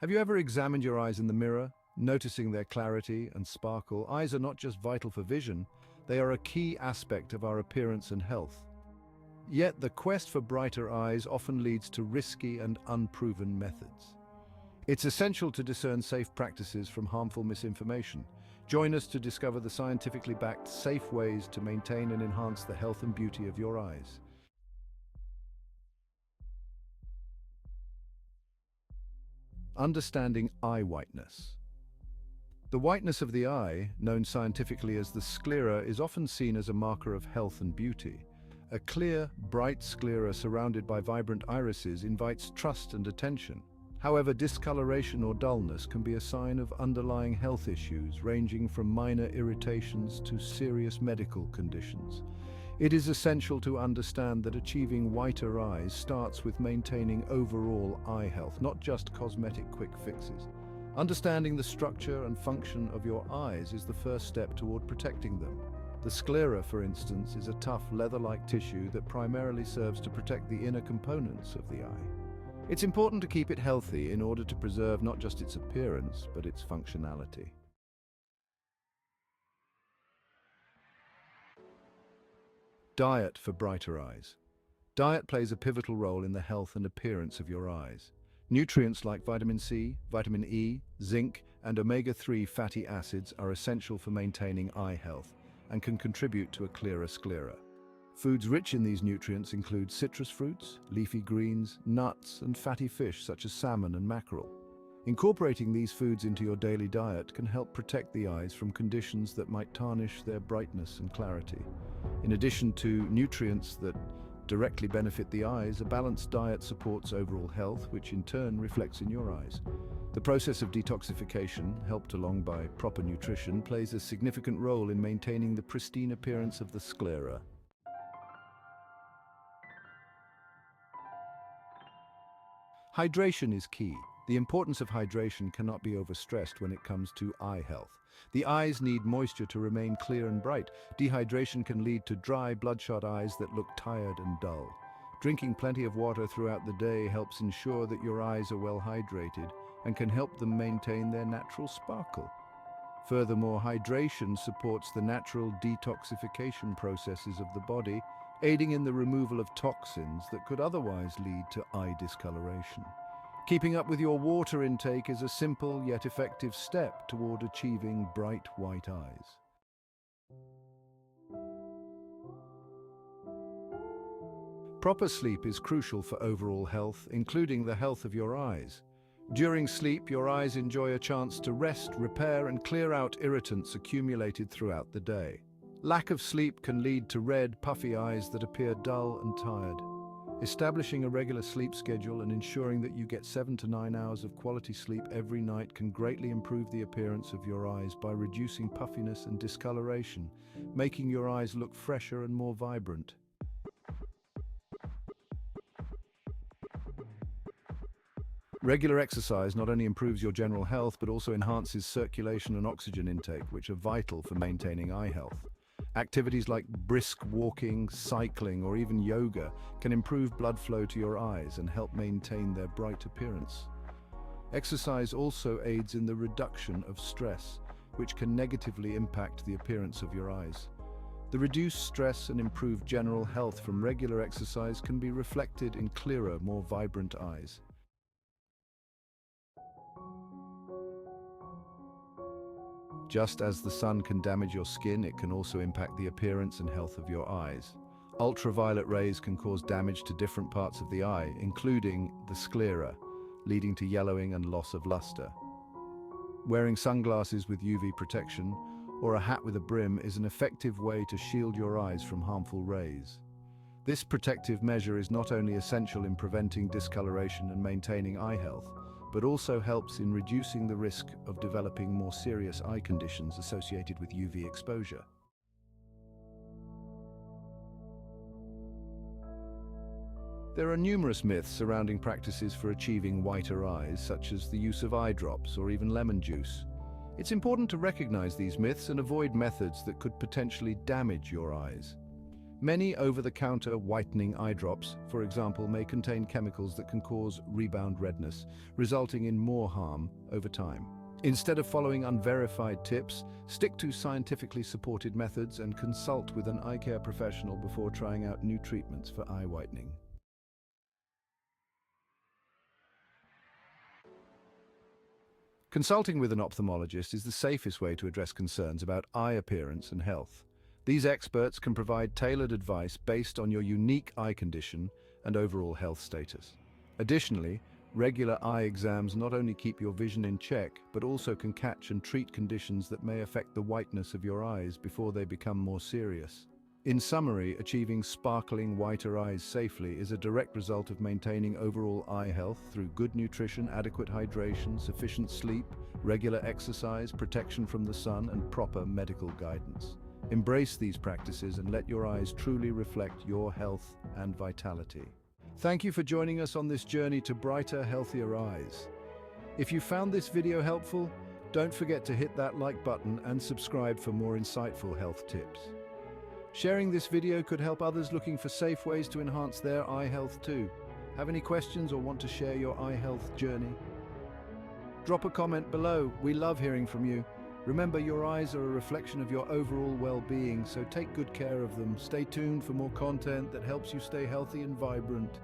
Have you ever examined your eyes in the mirror, noticing their clarity and sparkle? Eyes are not just vital for vision, they are a key aspect of our appearance and health. Yet the quest for brighter eyes often leads to risky and unproven methods. It's essential to discern safe practices from harmful misinformation. Join us to discover the scientifically backed, safe ways to maintain and enhance the health and beauty of your eyes. Understanding eye whiteness. The whiteness of the eye, known scientifically as the sclera, is often seen as a marker of health and beauty. A clear, bright sclera surrounded by vibrant irises invites trust and attention. However, discoloration or dullness can be a sign of underlying health issues, ranging from minor irritations to serious medical conditions. It is essential to understand that achieving whiter eyes starts with maintaining overall eye health, not just cosmetic quick fixes. Understanding the structure and function of your eyes is the first step toward protecting them. The sclera, for instance, is a tough leather-like tissue that primarily serves to protect the inner components of the eye. It's important to keep it healthy in order to preserve not just its appearance, but its functionality. Diet for brighter eyes. Diet plays a pivotal role in the health and appearance of your eyes. Nutrients like vitamin C, vitamin E, zinc, and omega-3 fatty acids are essential for maintaining eye health and can contribute to a clearer sclera. Foods rich in these nutrients include citrus fruits, leafy greens, nuts, and fatty fish such as salmon and mackerel. Incorporating these foods into your daily diet can help protect the eyes from conditions that might tarnish their brightness and clarity. In addition to nutrients that directly benefit the eyes, a balanced diet supports overall health, which in turn reflects in your eyes. The process of detoxification, helped along by proper nutrition, plays a significant role in maintaining the pristine appearance of the sclera. Hydration is key. The importance of hydration cannot be overstressed when it comes to eye health. The eyes need moisture to remain clear and bright. Dehydration can lead to dry, bloodshot eyes that look tired and dull. Drinking plenty of water throughout the day helps ensure that your eyes are well hydrated and can help them maintain their natural sparkle. Furthermore, hydration supports the natural detoxification processes of the body, aiding in the removal of toxins that could otherwise lead to eye discoloration. Keeping up with your water intake is a simple yet effective step toward achieving bright white eyes. Proper sleep is crucial for overall health, including the health of your eyes. During sleep, your eyes enjoy a chance to rest, repair, and clear out irritants accumulated throughout the day. Lack of sleep can lead to red, puffy eyes that appear dull and tired. Establishing a regular sleep schedule and ensuring that you get 7 to 9 hours of quality sleep every night can greatly improve the appearance of your eyes by reducing puffiness and discoloration, making your eyes look fresher and more vibrant. Regular exercise not only improves your general health but also enhances circulation and oxygen intake, which are vital for maintaining eye health. Activities like brisk walking, cycling, or even yoga can improve blood flow to your eyes and help maintain their bright appearance. Exercise also aids in the reduction of stress, which can negatively impact the appearance of your eyes. The reduced stress and improved general health from regular exercise can be reflected in clearer, more vibrant eyes. Just as the sun can damage your skin, it can also impact the appearance and health of your eyes. Ultraviolet rays can cause damage to different parts of the eye, including the sclera, leading to yellowing and loss of luster. Wearing sunglasses with UV protection or a hat with a brim is an effective way to shield your eyes from harmful rays. This protective measure is not only essential in preventing discoloration and maintaining eye health, but also helps in reducing the risk of developing more serious eye conditions associated with UV exposure. There are numerous myths surrounding practices for achieving whiter eyes, such as the use of eye drops or even lemon juice. It's important to recognize these myths and avoid methods that could potentially damage your eyes. Many over-the-counter whitening eye drops, for example, may contain chemicals that can cause rebound redness, resulting in more harm over time. Instead of following unverified tips, stick to scientifically supported methods and consult with an eye care professional before trying out new treatments for eye whitening. Consulting with an ophthalmologist is the safest way to address concerns about eye appearance and health. These experts can provide tailored advice based on your unique eye condition and overall health status. Additionally, regular eye exams not only keep your vision in check, but also can catch and treat conditions that may affect the whiteness of your eyes before they become more serious. In summary, achieving sparkling whiter eyes safely is a direct result of maintaining overall eye health through good nutrition, adequate hydration, sufficient sleep, regular exercise, protection from the sun, and proper medical guidance. Embrace these practices and let your eyes truly reflect your health and vitality. Thank you for joining us on this journey to brighter, healthier eyes. If you found this video helpful, don't forget to hit that like button and subscribe for more insightful health tips. Sharing this video could help others looking for safe ways to enhance their eye health too. Have any questions or want to share your eye health journey? Drop a comment below. We love hearing from you. Remember, your eyes are a reflection of your overall well-being, so take good care of them. Stay tuned for more content that helps you stay healthy and vibrant.